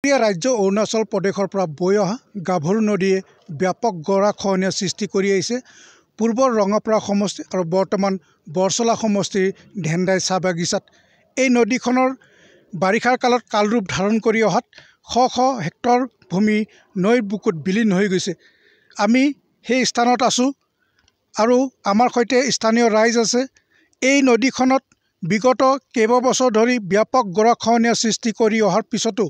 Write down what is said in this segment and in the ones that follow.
কাষৰীয়া ৰাজ্য অৰুণাচল প্ৰদেশৰ পৰা বৈ অহা গাভৰু নদীয়ে ব্যাপক গৰাখহনীয়াৰ সৃষ্টি কৰি আহিছে। পূৰ্বৰ ৰঙাপাৰা সমষ্টি আৰু বৰ্তমান বৰচলা সমষ্টিৰ ঢেণ্ডাই চাহ বাগিচাত এই নদীখনৰ বাৰিষাৰ কালত কালৰূপ ধাৰণ কৰি অহাত শ শ হেক্টৰ ভূমি নৈৰ বুকুত বিলীন হৈ গৈছে। আমি সেই স্থানত আছোঁ আৰু আমাৰ সৈতে স্থানীয় ৰাইজ আছে। এই নদীখনত বিগত কেইবাবছৰ ধৰি ব্যাপক গৰাখহনীয়াৰ সৃষ্টি কৰি অহাৰ পিছতো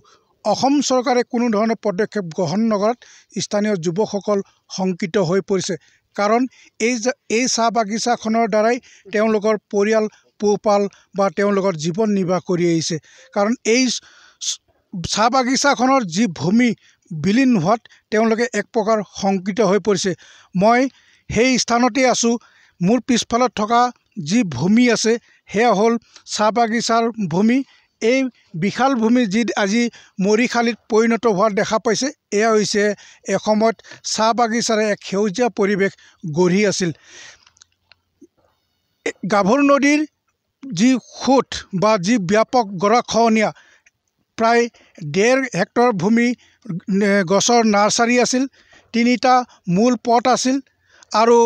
অসম চৰকাৰে কোনো ধৰণৰ পদক্ষেপ গ্ৰহণ নকৰাত স্থানীয় যুৱকসকল শংকিত হৈ পৰিছে। কাৰণ এই চাহ বাগিচাখনৰ দ্বাৰাই তেওঁলোকৰ পৰিয়াল পোহপাল বা তেওঁলোকৰ জীৱন নিৰ্বাহ কৰি আহিছে। কাৰণ এই চাহ বাগিচাখনৰ যি ভূমি বিলীন হোৱাত তেওঁলোকে এক প্ৰকাৰ শংকিত হৈ পৰিছে। মই সেই স্থানতে আছোঁ। মোৰ পিছফালত থকা যি ভূমি আছে সেয়া হ'ল চাহ বাগিচাৰ ভূমি। এই বিশাল ভূমি যি আজি মৰিশালীত পৰিণত হোৱা দেখা পাইছে, এয়া হৈছে এসময়ত চাহ বাগিচাৰে এক সেউজীয়া পৰিৱেশ গঢ়ি আছিল। গাভৰু নদীৰ যি সোঁত বা যি ব্যাপক গৰাখহনীয়া, প্ৰায় 1.5 হেক্টৰ ভূমি গছৰ নাৰ্চাৰী আছিল, 3টা মূল পথ আছিল আৰু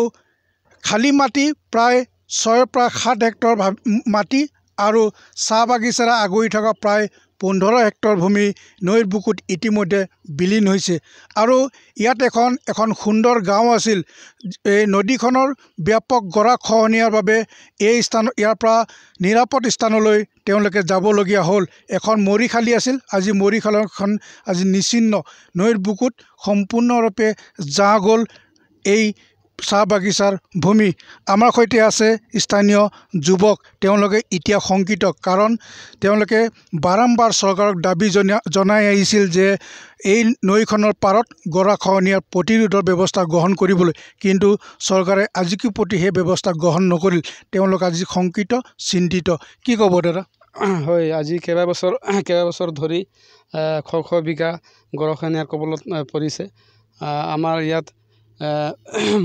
খালী মাটি প্ৰায় 6 পৰা 7 হেক্টৰ মাটি আৰু চাহ বাগিচাৰে আগুৰি থকা প্ৰায় 15 হেক্টৰ ভূমি নৈৰ বুকুত ইতিমধ্যে বিলীন হৈছে। আৰু ইয়াত এখন সুন্দৰ গাঁও আছিল। এই নদীখনৰ ব্যাপক গৰাখহনীয়াৰ বাবে ইয়াৰ পৰা নিৰাপদ স্থানলৈ তেওঁলোকে যাবলগীয়া হ'ল। এখন মৰিশালী আছিল, আজি মৰিশালখন আজি নিচিন্ন। নৈৰ বুকুত সম্পূৰ্ণৰূপে জাহ গ'ল এই চাহ বাগিচাৰ ভূমি। আমাৰ সৈতে আছে স্থানীয় যুৱক। তেওঁলোকে এতিয়া শংকিত, কাৰণ তেওঁলোকে বাৰম্বাৰ চৰকাৰক দাবী জনাই আহিছিল যে এই নৈখনৰ পাৰত গৰাখহনীয়াৰ প্ৰতিৰোধৰ ব্যৱস্থা গ্ৰহণ কৰিবলৈ, কিন্তু চৰকাৰে আজিকো প্ৰতি সেই ব্যৱস্থা গ্ৰহণ নকৰিল। তেওঁলোক আজি শংকিত, চিন্তিত। কি ক'ব দাদা? হয়, আজি কেইবাবছৰ ধৰি শ বিঘা গৰাখহনীয়াৰ কবলত পৰিছে। আমাৰ ইয়াত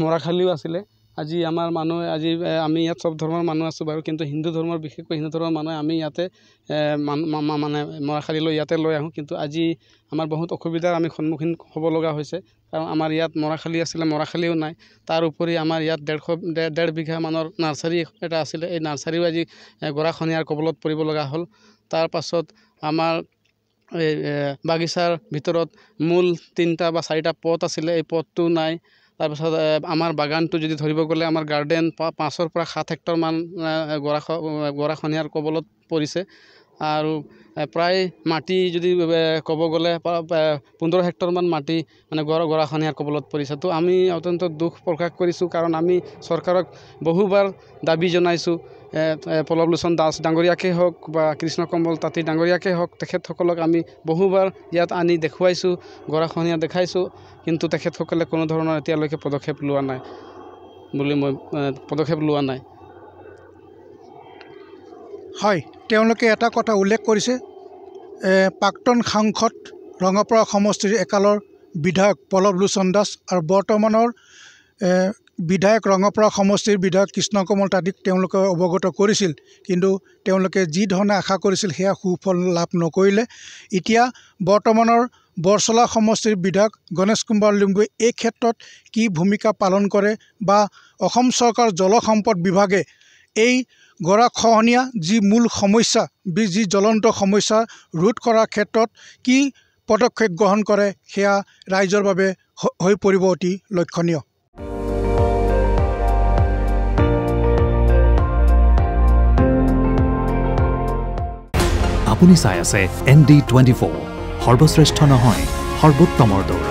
মৰাখালীও আছিলে। আজি আমাৰ মানুহে আমি ইয়াত চব ধৰ্মৰ মানুহ আছোঁ বাৰু, কিন্তু বিশেষকৈ হিন্দু ধৰ্মৰ মানুহে আমি ইয়াতে মানে মৰাখালীলৈ ইয়াতে লৈ আহোঁ। কিন্তু আজি আমাৰ বহুত অসুবিধাৰ আমি সন্মুখীন হ'ব লগা হৈছে। কাৰণ আমাৰ ইয়াত মৰাখালী আছিলে, মৰাখালীও নাই। তাৰ উপৰি আমাৰ ইয়াত 1.5 বিঘা মানৰ নাৰ্চাৰী এটা আছিলে। এই নাৰ্চাৰীও আজি গৰাখহনীয়াৰ কবলত পৰিব লগা হ'ল। তাৰ পাছত আমাৰ এই বাগিচাৰ ভিতৰত মূল 3টা বা 4টা পথ আছিলে, এই পথটো নাই। তাৰপিছত আমাৰ বাগানটো যদি ধৰিব গ'লে আমাৰ গাৰ্ডেন 5 পৰা 7 হেক্টৰমান গৰাখহনীয়াৰ কবলত পৰিছে। আৰু প্ৰায় মাটি যদি ক'ব গ'লে 15 হেক্টৰমান মাটি মানে গৰাখহনীয়াৰ কবলত পৰিছে। তো আমি অত্যন্ত দুখ প্ৰকাশ কৰিছোঁ, কাৰণ আমি চৰকাৰক বহুবাৰ দাবী জনাইছোঁ। পল্লৱলোচন দাস ডাঙৰীয়াকে হওক বা কৃষ্ণ কমল তাঁতী ডাঙৰীয়াকে হওক, তেখেতসকলক আমি বহুবাৰ ইয়াত আনি দেখুৱাইছোঁ, গৰাখহনীয়া দেখাইছোঁ, কিন্তু তেখেতসকলে কোনো ধৰণৰ এতিয়ালৈকে পদক্ষেপ লোৱা নাই। হয়, তেওঁলোকে এটা কথা উল্লেখ কৰিছে, প্ৰাক্তন সাংসদ ৰঙাপাৰা সমষ্টিৰ একালৰ বিধায়ক পল্লৱলোচন দাস আৰু বৰ্তমানৰ বিধায়ক ৰঙাপাৰা সমষ্টিৰ বিধায়ক কৃষ্ণ কমল তাঁতীক তেওঁলোকে অৱগত কৰিছিল, কিন্তু তেওঁলোকে যি ধৰণে আশা কৰিছিল সেয়া সুফল লাভ নকৰিলে। এতিয়া বৰ্তমানৰ বৰচলা সমষ্টিৰ বিধায়ক গণেশ কুমাৰ লিম্বুৱে এই ক্ষেত্ৰত কি ভূমিকা পালন কৰে, বা অসম চৰকাৰ জলসম্পদ বিভাগে এই গৰাখহনীয়া যি মূল সমস্যা, যি জ্বলন্ত সমস্যা ৰোধ কৰাৰ ক্ষেত্ৰত কি পদক্ষেপ গ্ৰহণ কৰে, সেয়া ৰাইজৰ বাবে হৈ পৰিব অতি লক্ষণীয়। আপুনি চাই আছে ND24, সৰ্বশ্ৰেষ্ঠ নহয়, সৰ্বোত্তমৰ দৌৰ।